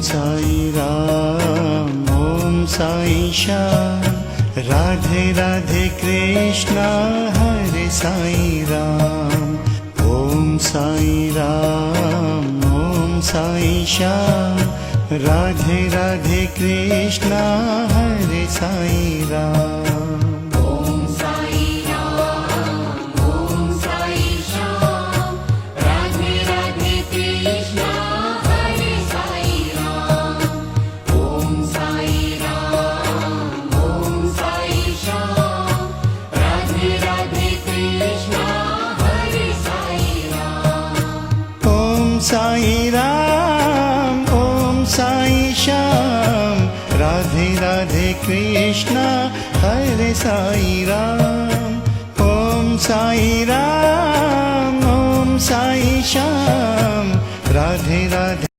Sai Ram Om Sai Shyam, Radhe Radhe Krishna Hare Sai Ram. Om Sai Ram Om Sai Shyam, Radhe Radhe Krishna Hare Sai Ram. Sai Ram Om Sai Shyam, Radhe Radhe Krishna Hare Sai Ram. Om Sai Ram Om Sai Shyam, Radhe Radhe